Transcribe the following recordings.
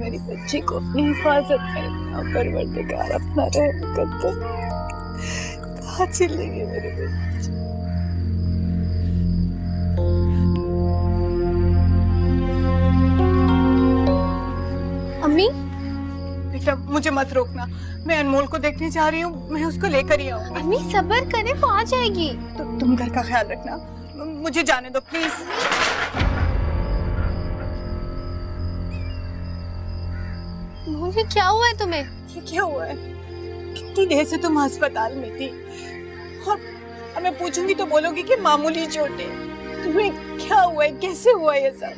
मेरी बच्ची को अपनी हिफाजत में रखना, परवरदिगार अपना रहम करते। कहाँ चलेगी मेरी बच्ची? अम्मी, बेटा मुझे मत रोकना, मैं अनमोल को देखने जा रही हूँ, मैं उसको लेकर ही आऊंगी। अम्मी सब्र करें, वो आ जाएगी। तो तुम घर का ख्याल रखना, मुझे जाने दो प्लीज। मोनी क्या हुआ है तुम्हें? ये क्या हुआ है? कितनी देर से तुम अस्पताल में थी और अब मैं पूछूंगी तो बोलोगी कि मामूली चोट है। तुम्हें क्या हुआ है, कैसे हुआ ये सब?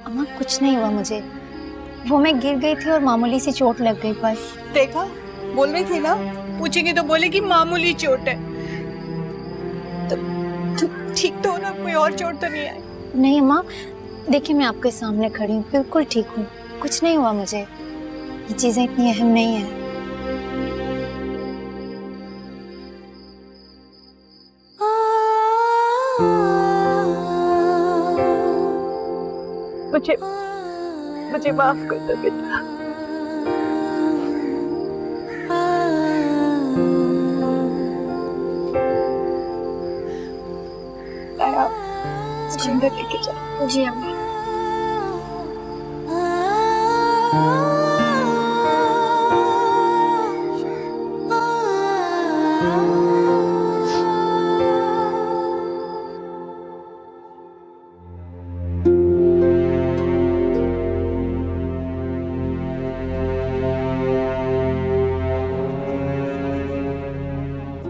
अम्मा कुछ नहीं हुआ मुझे, वो मैं गिर गई थी और मामूली सी चोट लग गई बस। देखा, बोल रही थी ना, पूछेंगे तो बोलेगी मामूली चोट है। तो ठीक तो हो ना, कोई और चोट तो नहीं आई? नहीं अम्मा, देखिए मैं आपके सामने खड़ी हूँ, बिल्कुल ठीक हूँ, कुछ नहीं हुआ मुझे, ये चीजें इतनी अहम नहीं है। मुझे माफ कर दो बेटा। अंदर लेके जाओ। जी अम्मा।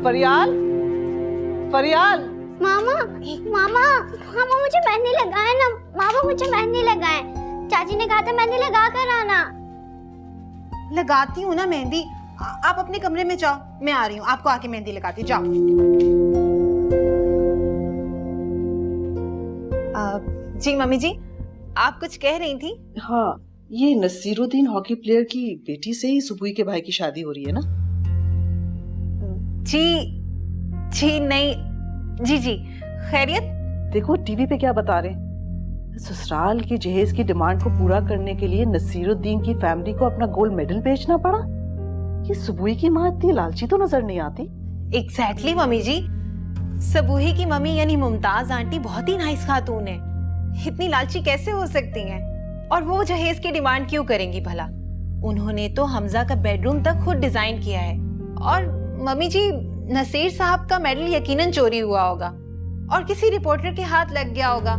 फरियाल, फरियाल। मामा, मामा, मामा मुझे मेहंदी लगाए ना। मामा मुझे मेहंदी लगाए, चाची ने कहा था मेहंदी लगा कर आना। लगाती हूँ ना मेहंदी, आप अपने कमरे में जाओ, मैं आ रही हूँ, आपको आके मेहंदी लगाती, जाओ। जी मम्मी जी, आप कुछ कह रही थी? हाँ, ये नसीरुद्दीन हॉकी प्लेयर की बेटी से ही सुबुई के भाई की शादी हो रही है ना? जी नहीं, जी खैरियत। देखो टीवी पे क्या बता रहे हैं, ससुराल की जहेज की डिमांड को पूरा करने के लिए नसीरुद्दीन की फैमिली को अपना गोल्ड मेडल बेचना पड़ा। ये सुबुई की माँ इतनी लालची तो नजर नहीं आती। एग्जैक्टली मम्मी जी, सबूही की मम्मी यानी मुमताज आंटी बहुत ही नाइस खातून है, इतनी लालची कैसे हो सकती हैं? और वो जहेज की डिमांड क्यों करेंगी भला? उन्होंने तो हमजा का बेडरूम तक खुद डिजाइन किया है। और मम्मी जी, नसीर साहब का मेडल यकीनन चोरी हुआ होगा और किसी रिपोर्टर के हाथ लग गया होगा।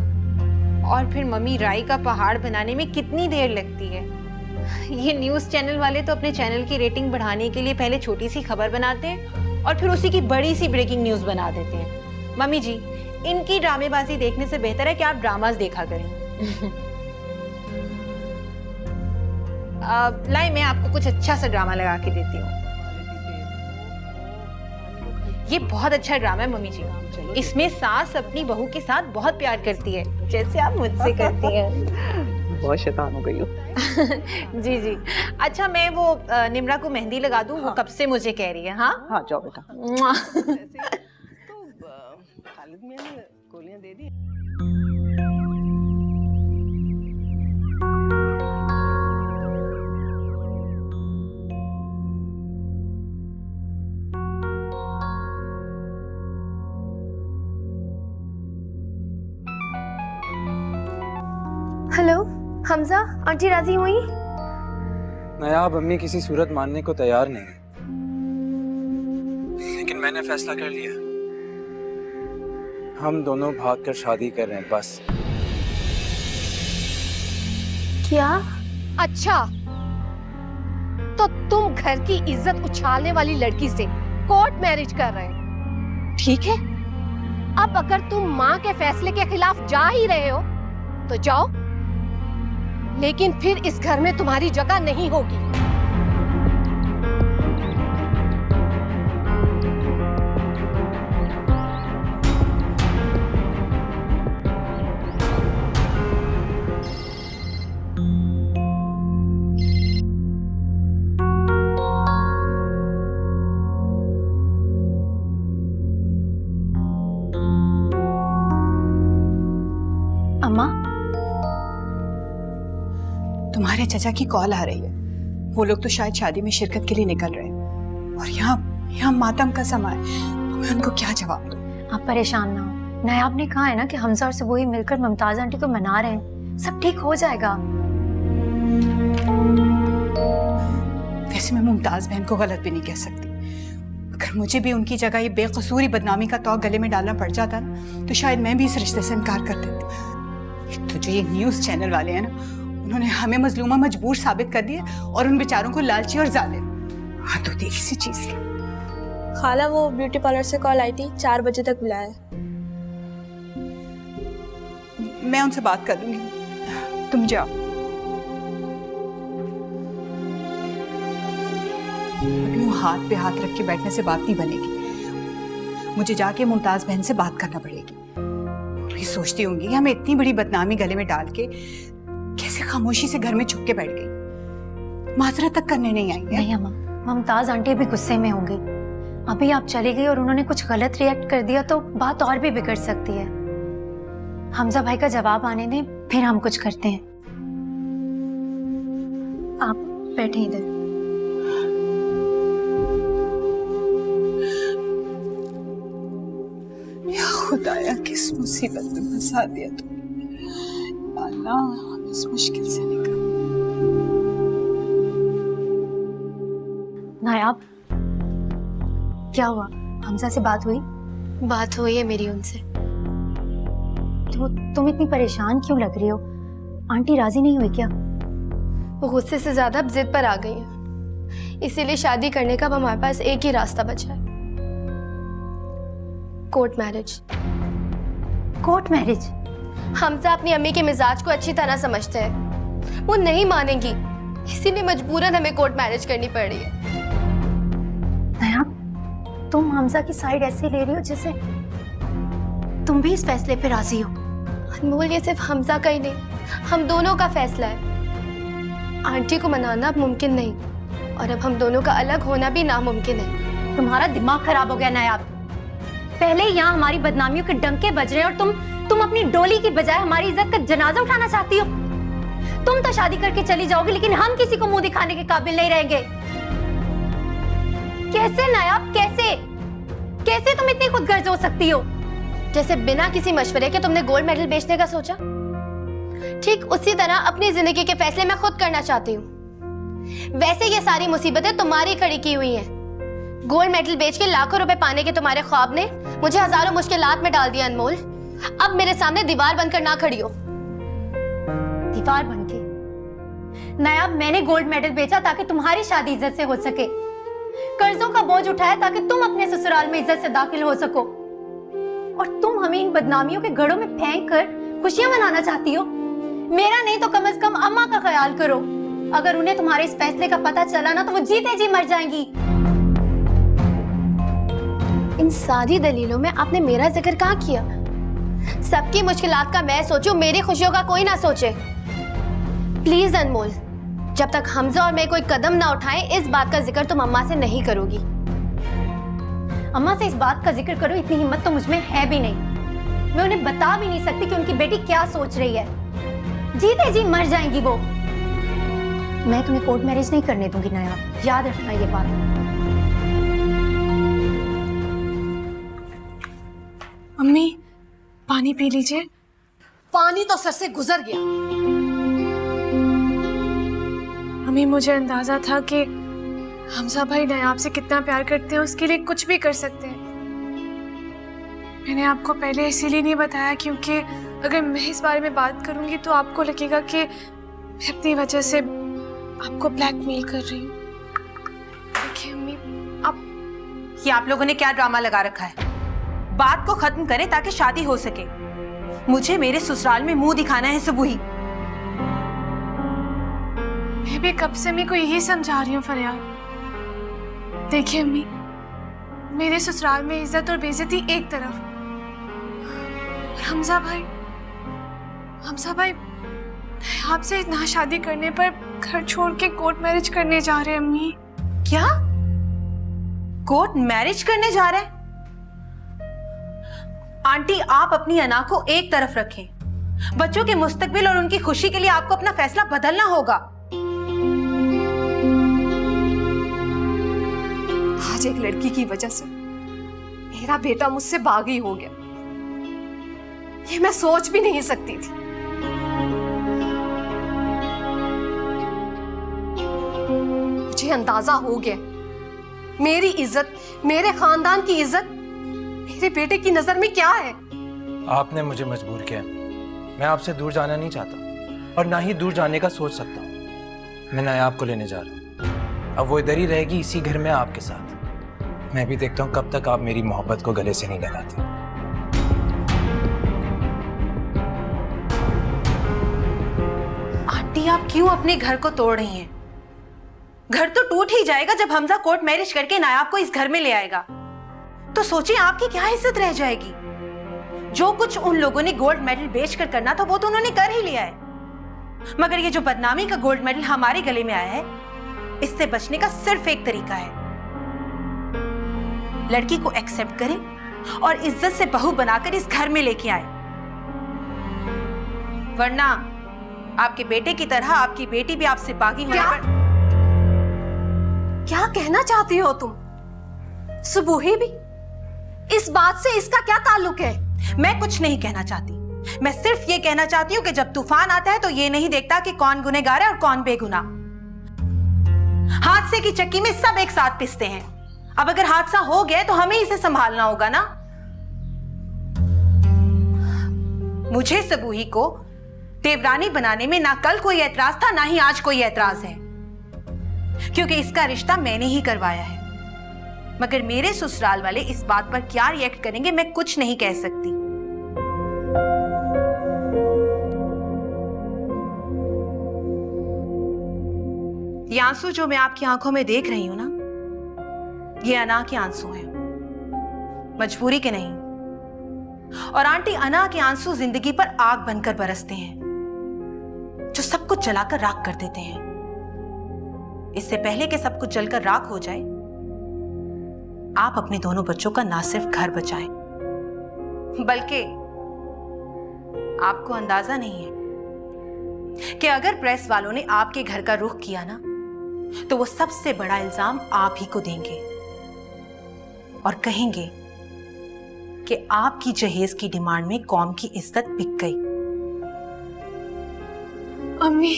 और फिर मम्मी, राई का पहाड़ बनाने में कितनी देर लगती है? ये न्यूज चैनल वाले तो अपने चैनल की रेटिंग बढ़ाने के लिए पहले छोटी सी खबर बनाते हैं और फिर उसी की बड़ी सी ब्रेकिंग न्यूज बना देते हैं। मम्मी जी, इनकी ड्रामेबाजी देखने से बेहतर है कि आप ड्रामास देखा करें। लाई, मैं आपको कुछ अच्छा सा ड्रामा लगा के देती हूँ। ये बहुत अच्छा ड्रामा है मम्मी जी, इसमें सास अपनी बहू के साथ बहुत प्यार करती है, जैसे आप मुझसे करती हैं। बहुत शैतान हो गई हो। जी। अच्छा, मैं वो निम्रा को मेहंदी लगा दूं, वो कब से मुझे कह रही है। हाँ जाओ बेटा। तो खालिद मियां ने गोलियां दे दी। हेलो हमजा, आंटी राजी हुई? नायाब अम्मी किसी सूरत मानने को तैयार नहीं है, लेकिन मैंने फैसला कर लिया, हम दोनों भागकर शादी कर रहे हैं बस। क्या? अच्छा, तो तुम घर की इज्जत उछालने वाली लड़की से कोर्ट मैरिज कर रहे हैं, ठीक है? अब अगर तुम माँ के फैसले के खिलाफ जा ही रहे हो तो जाओ, लेकिन फिर इस घर में तुम्हारी जगह नहीं होगी। अम्मा, तुम्हारे चचा की कॉल आ रही है। वो लोग तो शायद शादी में शिरकत के लिए निकल रहे हैं और यहाँ मातम का समय है। मैं उनको क्या जवाब दूं? आप परेशान ना हो। नायाब ने कहा है ना कि हमजा और सबूही मिलकर मुमताज आंटी को मना रहे हैं, सब ठीक हो जाएगा। वैसे मैं मुमताज बहन को गलत भी नहीं कह सकती। अगर मुझे भी उनकी जगह ये बेकसूरी बदनामी का तौक गले में डालना पड़ जाता ना, तो शायद मैं भी इस रिश्ते से इनकार कर देती। एक तो जो ये न्यूज़ चैनल वाले हैं ना, उन्होंने हमें मजलूमा मजबूर साबित कर दिया और उन बेचारों को लालची और जालिम। हाँ तो देख इसी चीज की। खाला वो ब्यूटी पार्लर से कॉल आई थी, 4 बजे तक बुलाया है। मैं उनसे बात कर लूंगी, तुम जाओ। यूं हाथ पे हाथ रख के बैठने से बात नहीं बनेगी। मुझे जाके मुमताज बहन से बात करना पड़ेगी। वो ये सोचती होंगी कि हमें इतनी बड़ी बदनामी गले में डाल के कैसे खामोशी से घर में छुप के बैठ गई, माजरत तक करने नहीं आई है। नहीं अम्मा, मुमताज आंटी भी गुस्से में होंगी। अभी आप चली गई और उन्होंने कुछ गलत रिएक्ट कर दिया तो बात और भी बिगड़ सकती है। हमजा भाई का जवाब आने दें, फिर हम कुछ करते हैं। आप बैठे इधर। या खुदाया, किस मुसीबत में फंसा दिया तुमने। अल्लाह इस मुश्किल से निकाल। नायाब, क्या हुआ? हमजा से बात हुई? बात हुई है मेरी उनसे। तो तुम इतनी परेशान क्यों लग रही हो? आंटी राजी नहीं हुई क्या? वो गुस्से से ज्यादा अब जिद पर आ गई है, इसीलिए शादी करने का अब हमारे पास एक ही रास्ता बचा है, court marriage. Court marriage? Hamza अपनी अम्मी के मिजाज को अच्छी तरह समझते हैं, वो नहीं मानेंगी, इसीलिए मजबूरन हमें कोर्ट मैरिज करनी पड़ रही है। नायाब, तुम हमजा की साइड ऐसे ले रही हो जैसे तुम भी इस फैसले पे राजी हो। अनमोल, ये सिर्फ हमजा का ही नहीं, हम दोनों का फैसला है। आंटी को मनाना अब मुमकिन नहीं, और अब हम दोनों का अलग होना भी नामुमकिन है। तुम्हारा दिमाग खराब हो गया नायाब। पहले ही यहाँ हमारी बदनामियों के डंके बज रहे हैं और तुम अपनी डोली की बजाय हमारी इज्जत का जनाजा उठाना चाहती हो। तुम तो शादी करके चली जाओगी, लेकिन हम किसी को मुंह दिखाने के काबिल नहीं रहेंगे। कैसे नायाब, कैसे तुम इतनी खुदगर्ज हो सकती हो? जैसे बिना किसी मशवरे के तुमने गोल्ड मेडल बेचने का सोचा, ठीक उसी तरह अपनी जिंदगी के फैसले मैं खुद करना चाहती हूँ। वैसे ये सारी मुसीबतें तुम्हारी खड़ी की हुई हैं। गोल्ड मेडल बेच के लाखों रुपए पाने के तुम्हारे ख्वाब ने मुझे हजारों मुश्किलात में डाल दिया। अनमोल, अब मेरे सामने दीवार बनकर ना खड़ी हो। दीवार बनके? नायाब, मैंने गोल्ड मेडल बेचा ताकि तुम्हारी शादी इज्जत से हो सके, कर्जों का बोझ उठाया ताकि तुम अपने ससुराल में इज्जत से दाखिल हो सको, और तुम हमें इन बदनामियों के घड़ों में फेंक कर खुशियां मनाना चाहती हो। मेरा नहीं तो कम से कम अम्मा का ख्याल करो। अगर उन्हें तुम्हारे इस फैसले का पता चला ना तो वो जीते जी मर जाएंगी। इन सारी दलीलों में आपने मेरा जिक्र कहाँ किया? सबकी मुश्किलात का मैं सोचूं, मेरी खुशियों का कोई ना सोचे। प्लीज अनमोल, जब तक हमजा और मैं कोई कदम ना उठाएं, इस बात का जिक्र तुम अम्मा से नहीं करोगी। अम्मा से इस बात का जिक्र करो, इतनी हिम्मत तो मुझमें है भी नहीं। मैं उन्हें बता भी नहीं सकती कि उनकी बेटी क्या सोच रही है। जीते जी मर जाएंगी वो। मैं तुम्हें कोर्ट मैरिज नहीं करने दूंगी नायाब, याद रखना ये बात। अम्मी, पानी पी लीजिए। पानी तो सर से गुजर गया। अम्मी, मुझे अंदाजा था कि हमजा भाई नायाब से कितना प्यार करते हैं, उसके लिए कुछ भी कर सकते हैं। मैंने आपको पहले इसीलिए नहीं बताया क्योंकि अगर मैं इस बारे में बात करूंगी तो आपको लगेगा कि मैं अपनी वजह से आपको ब्लैकमेल कर रही हूँ। देखिए अम्मी, ये आप लोगों ने क्या ड्रामा लगा रखा है? बात को खत्म करें ताकि शादी हो सके। मुझे मेरे ससुराल में मुंह दिखाना है सबूही। मैं भी कब से अम्मी को यही समझा रही हूँ फरियाद। देखिए अम्मी, मेरे ससुराल में इज्जत और बेइज्जती एक तरफ, हमजा भाई आपसे ना शादी करने पर घर छोड़ के कोर्ट मैरिज करने जा रहे हैं। अम्मी, क्या कोर्ट मैरिज करने जा रहे हैं? आंटी, आप अपनी अना को एक तरफ रखें। बच्चों के मुस्तकबिल और उनकी खुशी के लिए आपको अपना फैसला बदलना होगा। आज एक लड़की की वजह से मेरा बेटा मुझसे बागी हो गया। ये मैं सोच भी नहीं सकती थी। मुझे अंदाजा हो गया मेरी इज्जत, मेरे खानदान की इज्जत मेरे बेटे की नजर में क्या है। आपने मुझे मजबूर किया। मैं आपसे दूर जाना नहीं चाहता और ना ही दूर जाने का सोच सकता हूँ। मैं नायाब को लेने जा रहा हूँ। अब वो इधर ही रहेगी, इसी घर में आपके साथ। मैं भी देखता हूँ कब तक आप मेरी मोहब्बत को गले से नहीं लगाती। आंटी, आप क्यों अपने घर को तोड़ रही हैं? घर तो टूट ही जाएगा जब हमजा कोर्ट मैरिज करके नायाब को इस घर में ले आएगा। तो सोचिए आपकी क्या इज्जत रह जाएगी। जो कुछ उन लोगों ने गोल्ड मेडल बेचकर करना था वो तो उन्होंने कर ही लिया है, मगर ये जो बदनामी का गोल्ड मेडल हमारे गले में आया है, इससे बचने का सिर्फ एक तरीका है। लड़की को एक्सेप्ट करें और इज्जत से बहू बनाकर इस घर में लेके आए, वरना आपके बेटे की तरह आपकी बेटी भी आपसे बागी होने पर। क्या कहना चाहती हो तुम? सुबूही भी? इस बात से इसका क्या ताल्लुक है? मैं कुछ नहीं कहना चाहती। मैं सिर्फ ये कहना चाहती हूँ कि जब तूफान आता है तो ये नहीं देखता कि कौन गुनहगार है और कौन बेगुनाह। हादसे की चक्की में सब एक साथ पिसते हैं। अब अगर हादसा हो गया तो हमें इसे संभालना होगा ना। मुझे सबूही को देवरानी बनाने में ना कल कोई ऐतराज था, ना ही आज कोई ऐतराज है, क्योंकि इसका रिश्ता मैंने ही करवाया है। मगर मेरे ससुराल वाले इस बात पर क्या रिएक्ट करेंगे मैं कुछ नहीं कह सकती। ये आंसू जो मैं आपकी आंखों में देख रही हूं ना, ये अना के आंसू हैं, मजबूरी के नहीं। और आंटी, अना के आंसू जिंदगी पर आग बनकर बरसते हैं जो सब कुछ जलाकर राख कर देते हैं। इससे पहले कि सब कुछ जलकर राख हो जाए, आप अपने दोनों बच्चों का ना सिर्फ घर बचाएं, बल्कि आपको अंदाजा नहीं है कि अगर प्रेस वालों ने आपके घर का रुख किया ना, तो वो सबसे बड़ा इल्जाम आप ही को देंगे और कहेंगे कि आपकी जहेज की डिमांड में कौम की इज्जत बिक गई। अम्मी,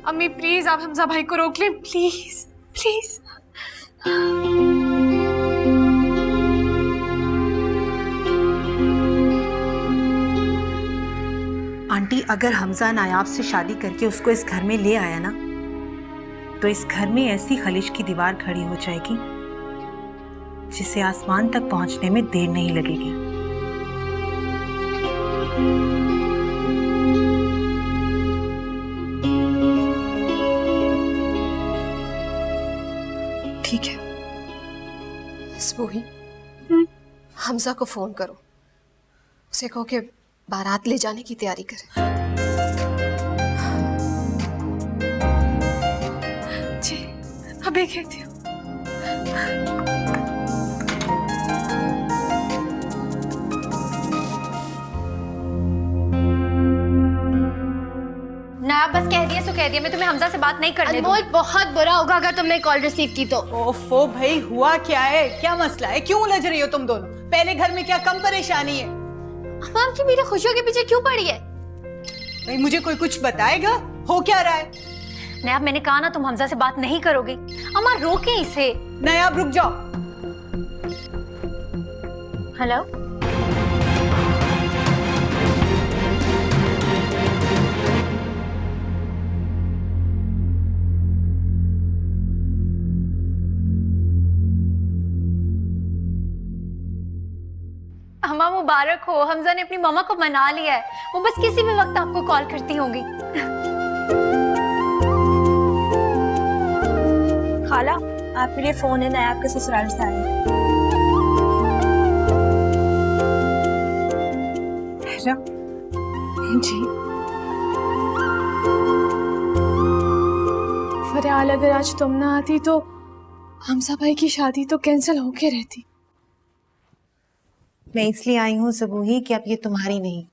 अम्मी प्लीज आप हमजा भाई को रोक लें, प्लीज प्लीज। आंटी, अगर हमजा नायाब से शादी करके उसको इस घर में ले आया ना, तो इस घर में ऐसी खलिश की दीवार खड़ी हो जाएगी जिसे आसमान तक पहुंचने में देर नहीं लगेगी। ठीक है सुबूही, हमजा को फोन करो, उसे कहो कि बारात ले जाने की तैयारी करे। जी अभी कहती हूँ। ना बस कह दिया सो कह दिया, मैं तुम्हें हमजा से बात नहीं करने अनमोल, बहुत बुरा होगा अगर तुमने कॉल रिसीव की तो। ओफो भाई, हुआ क्या है? क्या मसला है? क्यों उलझ रही हो तुम दोनों? पहले घर में क्या कम परेशानी है? अम्मा की मेरी खुशियों के पीछे क्यों पड़ी है? भाई मुझे कोई कुछ बताएगा, हो क्या रहा है? नयाब, मैंने कहा ना तुम हमजा से बात नहीं करोगे। अम्मा रोके इसे। नयाब रुक जाओ। हेलो, अम्मा मुबारक हो, हमजा ने अपनी मम्मा को मना लिया है। वो बस किसी भी वक्त आपको कॉल करती होंगी। खाला, आपके लिए फोन है, नायाब के ससुराल से आया। हेलो जी। फरियाल, अगर आज तुम ना आती तो हमजा भाई की शादी तो कैंसिल होके रहती। मैं इसलिए आई हूँ सबूही कि अब ये तुम्हारी नहीं,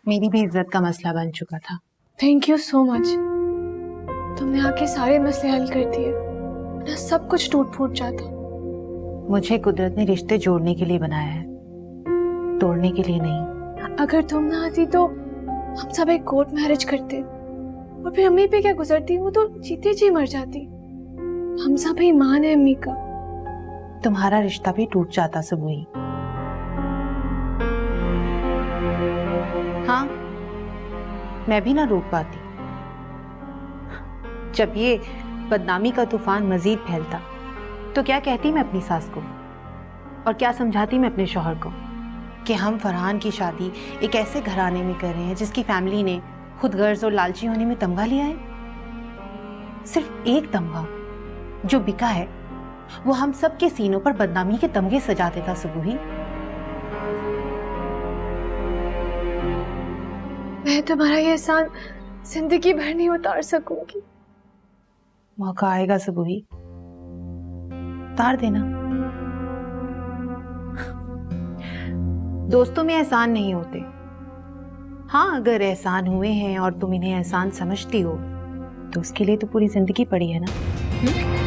मेरी भी इज्जत का मसला बन चुका था। थैंक यू सो मच, तुमने आके सारे मसले हल कर दिए। वरना सब कुछ टूट फूट जाता। मुझे कुदरत ने रिश्ते जोड़ने के लिए बनाया है, तोड़ने के लिए नहीं। अगर तुम ना आती तो हम सब एक कोर्ट मैरिज करते, और फिर अम्मी पे क्या गुजरती, वो तो जीते जी मर जाती। हम सब ही मान है अम्मी का। तुम्हारा रिश्ता भी टूट जाता सबूही। हाँ, मैं भी ना रोक पाती। जब ये बदनामी का तूफान मजीद फैलता तो क्या कहती मैं अपनी सास को, और क्या समझाती मैं अपने शौहर को कि हम फरहान की शादी एक ऐसे घराने में कर रहे हैं जिसकी फैमिली ने खुद गर्ज और लालची होने में तमगा लिया है। सिर्फ एक तमगा जो बिका है वो हम सब के सीनों पर बदनामी के तमगे सजा देता सबूही। मैं तुम्हारा ये एहसान जिंदगी भर नहीं उतार सकूंगी। मौका आएगा सबूही, उतार देना। दोस्तों में एहसान नहीं होते। हाँ, अगर एहसान हुए हैं और तुम इन्हें एहसान समझती हो तो उसके लिए तो पूरी जिंदगी पड़ी है ना।